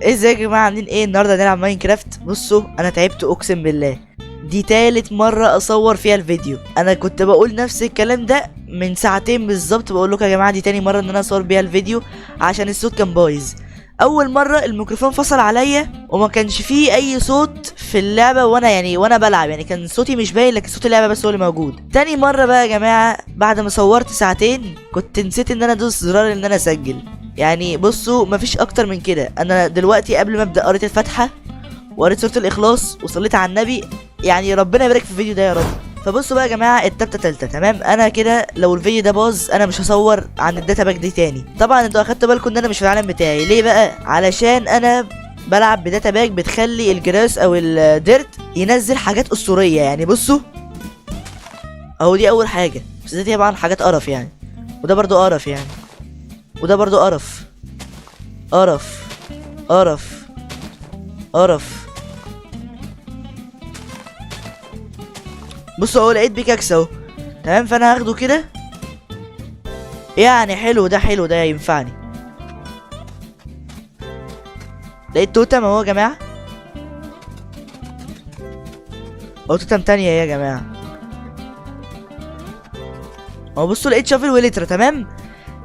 ازيك يا جماعه عاملين ايه؟ النهارده هنلعب ماينكرافت. بصوا انا تعبت اقسم بالله، دي تالت مره اصور فيها الفيديو. انا كنت بقول نفس الكلام ده من ساعتين بالظبط، بقول لكم يا جماعه دي تاني مره ان انا اصور بيها الفيديو عشان الصوت كان بايظ. اول مره الميكروفون فصل عليا وما كانش فيه اي صوت في اللعبه، وانا بلعب يعني كان صوتي مش باين، لكن صوت اللعبه بس هو اللي موجود. تاني مره بقى يا جماعه بعد ما صورت ساعتين كنت نسيت ان انا ادوس زرار ان انا اسجل. يعني بصوا مفيش اكتر من كده. انا دلوقتي قبل ما ابدا قريت الفاتحه وقريت سوره الاخلاص وصليت على النبي، يعني ربنا يبارك في الفيديو ده يا رب. فبصوا بقى يا جماعه التالتة تالتة تمام. انا كده لو الفيديو ده باظ انا مش هصور عن الداتا باك دي تاني. طبعا انتوا اخدتوا بالكم ان انا مش في العالم بتاعي. ليه بقى؟ علشان انا بلعب بداتا باك بتخلي الجراس او الديرت ينزل حاجات اسطوريه. يعني بصوا اهو دي اول حاجه، بس دي طبعا حاجات قرف يعني، وده برضو قرف يعني، وده برضو قرف قرف قرف قرف. بصوا اهو لقيت بيكاكس اهو تمام، فانا هاخده كده يعني. حلو ده، حلو ده ينفعني. لقيت توتم اهو يا جماعه، اهو توتم تانية يا جماعه اهو. بصوا لقيت شافل وليترا تمام.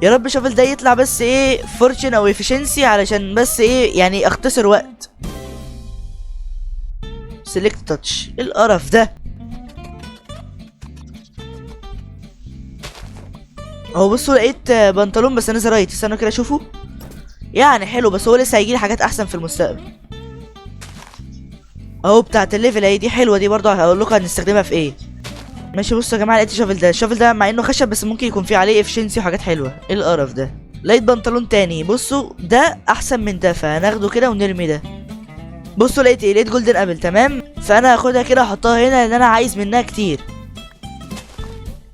يا رب شافل ده يطلع بس ايه فورتشن او افشنسي، علشان بس ايه يعني اختصر وقت. سيلكت تاتش، ايه القرف ده؟ اهو بصوا لقيت بنطلون بس انا زرايت، استنوا كده اشوفه. يعني حلو بس هو لسه هيجيلي حاجات احسن في المستقبل. اهو بتاعت الليفل اهي دي حلوه، دي برضه هقول لكم هنستخدمها في ايه. ماشي بصوا يا جماعه لقيت الشافل ده. الشافل ده مع انه خشب بس ممكن يكون فيه عليه افشنسي وحاجات حلوه. ايه القرف ده؟ لقيت بنطلون تاني، بصوا ده احسن من ده فهناخده كده ونرمي ده. بصوا لقيت ايه؟ لقيت جولدن ابل تمام، فانا هاخدها كده احطها هنا لان انا عايز منها كتير.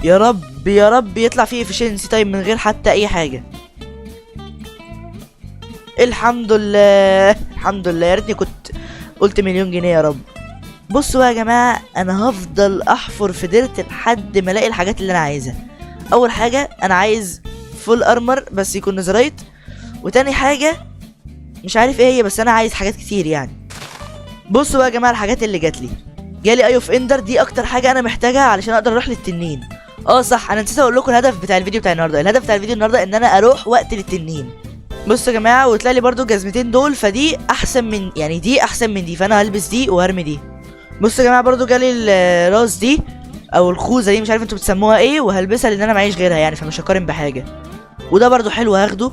يا رب يا رب يطلع فيه افشنسي طيب من غير حتى اي حاجه. الحمد لله الحمد لله، يا ريتني كنت قلت مليون جنيه يا رب. بصوا بقى يا جماعه انا هفضل احفر في ديرت لحد ما الاقي الحاجات اللي انا عايزها. اول حاجه انا عايز فول ارمر بس يكون نزرايت، وتاني حاجه مش عارف ايه هي بس انا عايز حاجات كتير يعني. بصوا بقى يا جماعه الحاجات اللي جالي اي اوف اندر، دي اكتر حاجه انا محتاجها علشان اقدر اروح للتنين. صح انا نسيت اقول لكم الهدف بتاع الفيديو بتاع النهارده. الهدف بتاع الفيديو النهارده ان انا اروح وقت للتنين. بصوا يا جماعه وطلع لي برده الجزمتين دول، فدي احسن من يعني دي احسن من دي، فانا هلبس دي وهرمي دي. بصوا يا جماعه برده جالي الراس دي او الخوذه دي، مش عارف انتوا بتسموها ايه، وهلبسها لان انا معيش غيرها يعني فمش هقارن بحاجه. وده برده حلو هاخده.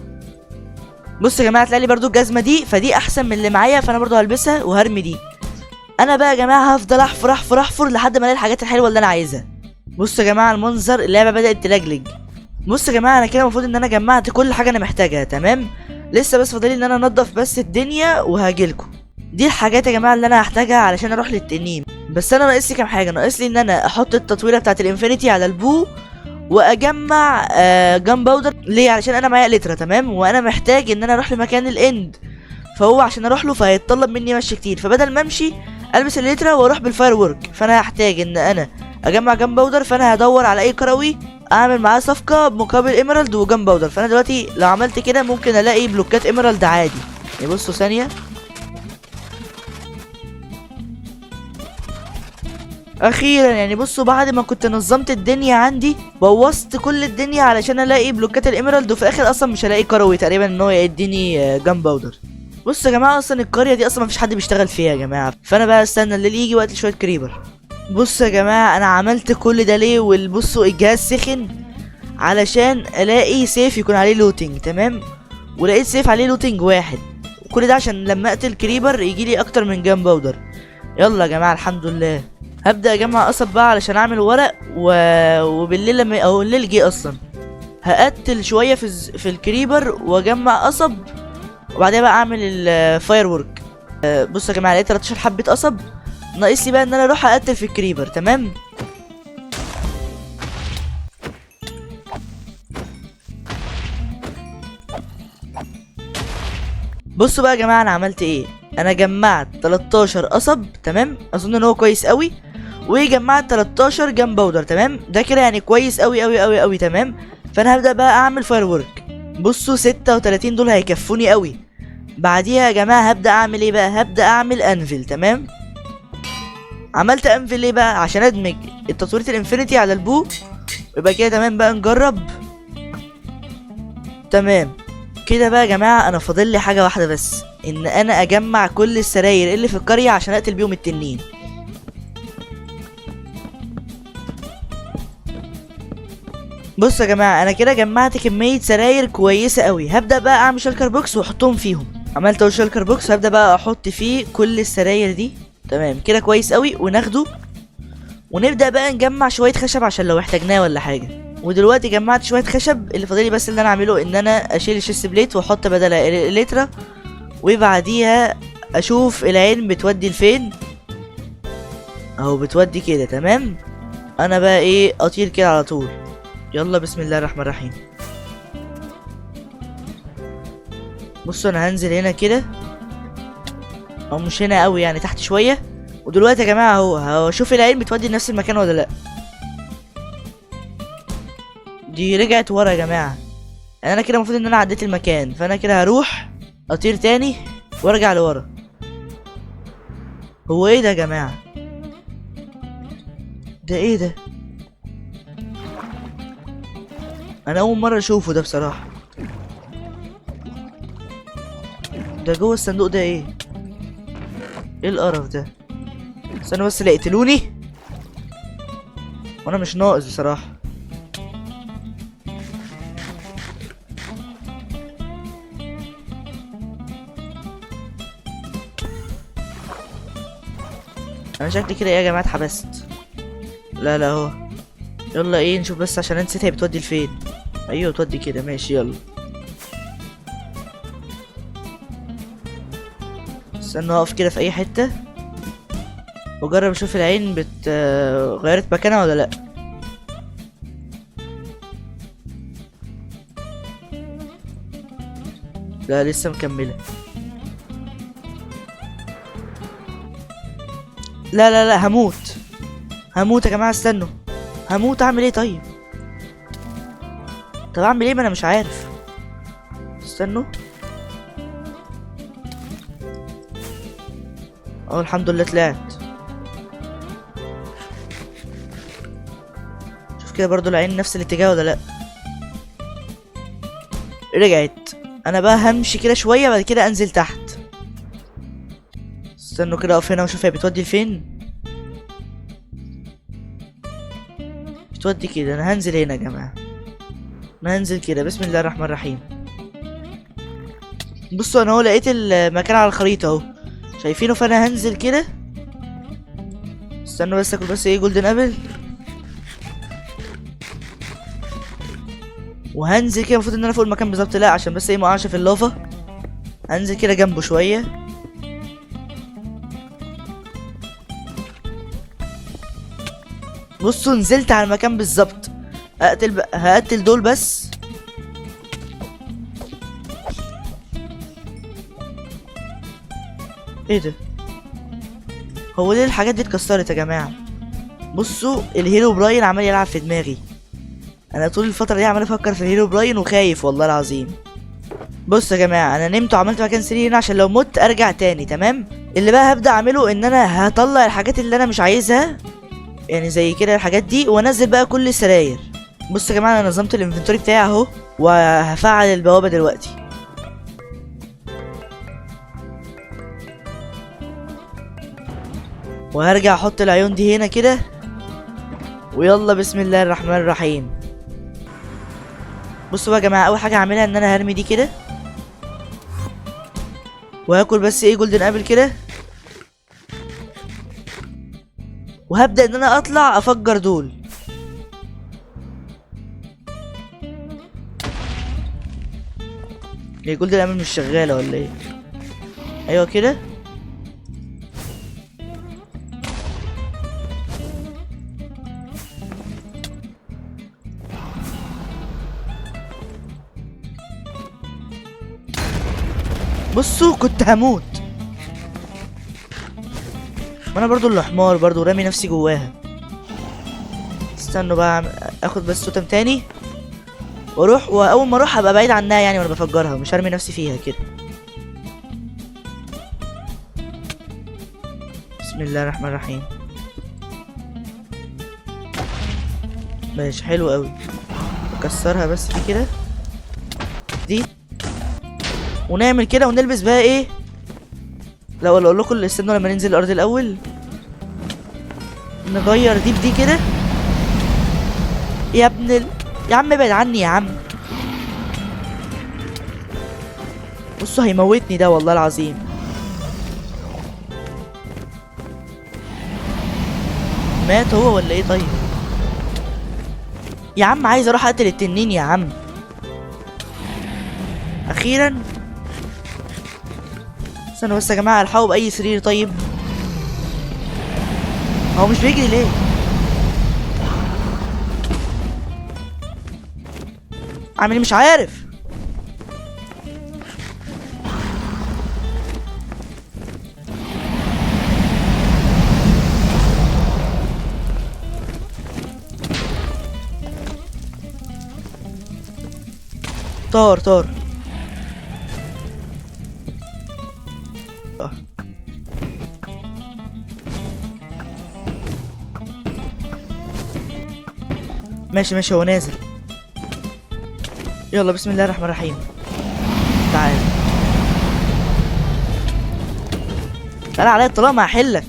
بصوا يا جماعه طلع لي برده الجزمه دي، فدي احسن من اللي معايا فانا برده هلبسها وهرمي دي. انا بقى يا جماعه هفضل احفر احفر احفر لحد ما الاقي الحاجات الحلوه اللي انا عايزها. بصوا يا جماعه المنظر، اللعبه بدات تلجلج. بصوا يا جماعه انا كده المفروض ان انا جمعت كل حاجه انا محتاجها تمام. لسه بس فاضلي ان انا انضف بس الدنيا وهاجيلكم. دي الحاجات يا جماعه اللي انا هحتاجها علشان اروح للتنين. بس انا ناقص لي كام حاجه. ناقص لي ان انا احط التطويره بتاعه الانفينيتي على البو، واجمع جام باودر. ليه؟ علشان انا معايا لترا تمام، وانا محتاج ان انا اروح لمكان الاند، فهو عشان اروح له فهيتطلب مني مشي كتير، فبدل ما امشي البس الليترا واروح بالفاير وورك، فانا هحتاج ان انا اجمع جام باودر. فانا هدور على اي كروي اعمل معاه صفقه بمقابل ايميرالد وجام باودر. فانا دلوقتي لو عملت كده ممكن الاقي بلوكات ايميرالد عادي. يعني بصوا ثانيه اخيرا، يعني بصوا بعد ما كنت نظمت الدنيا عندي بوظت كل الدنيا علشان الاقي بلوكات الايميرالد، وفي الاخر اصلا مش هلاقي كروي تقريبا ان هو يديني جام باودر. بصوا يا جماعه اصلا القريه دي اصلا مفيش حد بيشتغل فيها يا جماعه، فانا بقى استنى اللي يجي وقت شويه كريبر. بصوا يا جماعه انا عملت كل ده ليه؟ والبصوا الجهاز سخن علشان الاقي سيف يكون عليه لوتينج تمام، ولقيت سيف عليه لوتينج واحد. كل ده عشان لما اقتل كريبر يجي لي اكتر من جام باودر. يلا يا جماعه الحمد لله. هبدا اجمع قصب بقى علشان اعمل ورق وبالليل لما او الليل جه اصلا هقتل شويه في الكريبر واجمع قصب، وبعدها بقى اعمل الفاير وورك. بصوا يا جماعه لقيت 13 حبه قصب. ناقص لي بقى ان انا اروح اقتل في الكريبر تمام. بصوا بقى يا جماعه انا عملت ايه. انا جمعت 13 قصب تمام، اظن ان هو كويس قوي، وجمعت 13 جام باودر تمام. ده كده يعني كويس قوي قوي قوي قوي تمام. فانا هبدا بقى اعمل فاير وورك. بصوا 36 دول هيكفوني قوي. بعديها يا جماعه هبدا اعمل ايه بقى؟ هبدا اعمل انفل. تمام، عملت انفل ليه بقى؟ عشان ادمج التطويرة الانفينيتي على البو. يبقى كده تمام بقى، نجرب. تمام كده بقى يا جماعه، انا فاضل لي حاجه واحده بس، ان انا اجمع كل السراير اللي في القريه عشان اقتل بيهم التنين. بص يا جماعه، انا كده جمعت كميه سراير كويسه قوي. هبدا بقى اعمل شالكر بوكس واحطهم فيهم. عملت اهو شالكر بوكس، هبدا بقى احط فيه كل السراير دي. تمام كده كويس قوي، وناخده ونبدا بقى نجمع شويه خشب عشان لو احتاجناه ولا حاجه. ودلوقتي جمعت شويه خشب، اللي فاضلي بس اللي انا اعمله ان انا اشيل الشيست بليت واحط بدلها الاليترا، وبعديها اشوف العين بتودي لفين. اهو بتودي كده. تمام، انا بقى ايه، اطير كده على طول. يلا بسم الله الرحمن الرحيم. بصوا انا هنزل هنا كده، او مش هنا قوي يعني، تحت شويه. ودلوقتي يا جماعه اهو هشوف العين بتودي لنفس المكان ولا لا. دي رجعت ورا يا جماعه، يعني انا كده المفروض ان انا عديت المكان، فانا كده هروح اطير تاني وارجع لورا. هو ايه ده يا جماعه؟ ده ايه ده؟ انا اول مره اشوفه ده بصراحه. ده جوه الصندوق ده ايه؟ ايه القرف ده؟ استنى بس لا يقتلوني، وانا مش ناقص بصراحه. انا شكلي كده ايه يا جماعه، اتحبست. لا لا اهو. يلا ايه، نشوف بس عشان انا نسيت هي بتودي لفين. ايوه بتودي كده، ماشي يلا. استنى اقف كده في اي حته واجرب اشوف العين غيرت مكانها ولا لا. لا لسه مكمله. لا لا لا، هموت. هموت يا جماعه، استنوا. هموت، اعمل ايه طيب؟ طب اعمل ايه، ما انا مش عارف. استنوا. اه الحمد لله طلعت. شوف كده برضو العين نفس الاتجاه ولا لا. رجعت. انا بقى همشي كده شويه، بعد كده انزل تحت. استنوا كده اقف هنا واشوف هي بتودي لفين. بتودي كده، انا هنزل هنا يا جماعه. انا هنزل كده، بسم الله الرحمن الرحيم. بصوا انا اهو لقيت المكان على الخريطه اهو، شايفينه؟ فانا هنزل كده. استنوا بس اكل بس ايه جولدن ابل، وهنزل كده. المفروض ان انا فوق المكان بالظبط، لا عشان بس ايه ما اقعش في اللافا. هنزل كده جنبه شويه. بصوا نزلت على المكان بالظبط. هقتل دول بس. ايه ده؟ هو ليه الحاجات دي اتكسرت يا جماعه؟ بصوا الهيرو براين عمال يلعب في دماغي. انا طول الفتره دي عمال افكر في الهيرو براين وخايف والله العظيم. بص يا جماعه، انا نمت وعملت مكان سرير هنا عشان لو مت ارجع تاني. تمام، اللي بقى هبدا اعمله ان انا هطلع الحاجات اللي انا مش عايزها، يعني زي كده الحاجات دي، وانزل بقى كل السراير. بص يا جماعه، انا نظمت الانفنتوري بتاعي اهو، وهفعل البوابه دلوقتي. وهرجع احط العيون دي هنا كده. ويلا بسم الله الرحمن الرحيم. بصوا بقى يا جماعه، اول حاجه هعملها ان انا هرمي دي كده، وهاكل بس ايه جولدن ابل كده، وهبدا ان انا اطلع افجر دول. هي جولدن ابل مش شغاله ولا ايه؟ ايوه كده. بصوا كنت هموت، ما انا برضو اللي حمار برضو رامي نفسي جواها. استنوا بقى اخد بس توتم تاني واروح، واول ما اروح هبقى بعيد عنها يعني وانا بفجرها، مش هرمي نفسي فيها كده. بسم الله الرحمن الرحيم. ماشي حلو قوي. نكسرها بس دي كده، دي، ونعمل كده ونلبس بقى ايه. لا ولا اقول لكم استنوا لما ننزل الارض الاول نغير دي بدي كده. يا يا عم ابعد عني يا عم. بصوا هيموتني ده والله العظيم. مات هو ولا ايه؟ طيب يا عم عايز اروح اقتل التنين يا عم. اخيرا. استنوا بس يا جماعه الحقوا باي سرير. طيب هو مش بيجري ليه؟ عامل مش عارف. طار. ماشي هو نازل. يلا بسم الله الرحمن الرحيم. تعال عليا الطلاق ما هحلك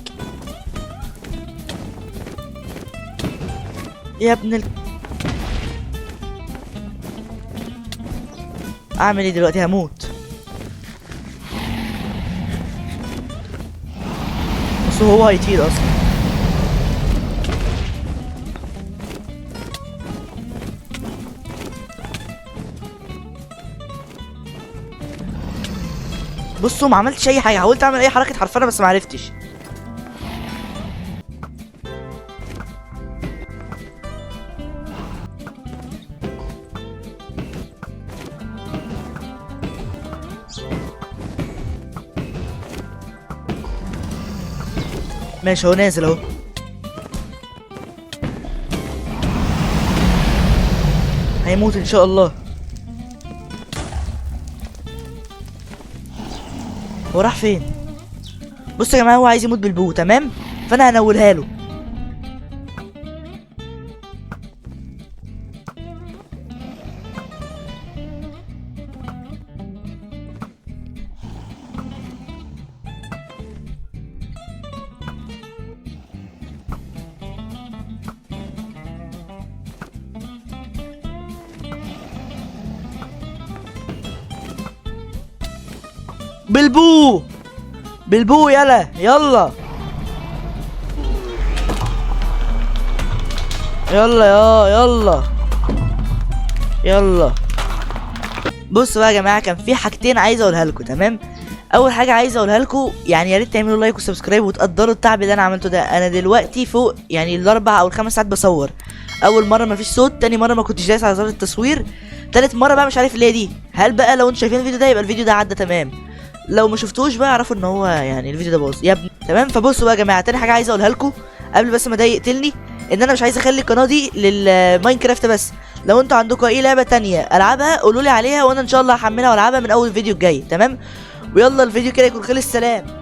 يا ابن اعمل ايه دلوقتي؟ هموت. بس هو هيطير اصلا. بصوا ما عملتش اي حاجه، حاولت اعمل اي حركه حرفنه بس ما عرفتش. ماشي هو نازل اهو. هيموت ان شاء الله. هو راح فين؟ بصوا يا جماعه هو عايز يموت بالبو، تمام؟ فانا هنولها له. بالبو يلا يلا يلا. بصوا بقى يا جماعه كان في حاجتين عايز اقولها لكم، تمام؟ اول حاجه عايز اقولها لكم يعني يا ريت تعملوا لايك وسبسكرايب وتقدروا التعب اللي انا عملته ده. انا دلوقتي فوق يعني الاربع او الخمس ساعات بصور. اول مره مفيش صوت، تاني مره ما كنتش دايس على زر التصوير، تالت مره بقى مش عارف اللي هي دي. هل بقى لو انتوا شايفين الفيديو ده يبقى الفيديو ده عدى تمام، لو ما شفتوش بقى اعرفوا ان هو يعني الفيديو ده باظ يا ابني، تمام؟ فبصوا بقى يا جماعه تاني حاجه عايز اقولها لكم قبل بس ما ده يقتلني، ان انا مش عايز اخلي القناه دي للماينكرافت بس. لو انتوا عندكم اي لعبه تانية العبها قولوا لي عليها وانا ان شاء الله هحملها والعبها من اول الفيديو الجاي، تمام؟ ويلا الفيديو كده يكون خلص. سلام.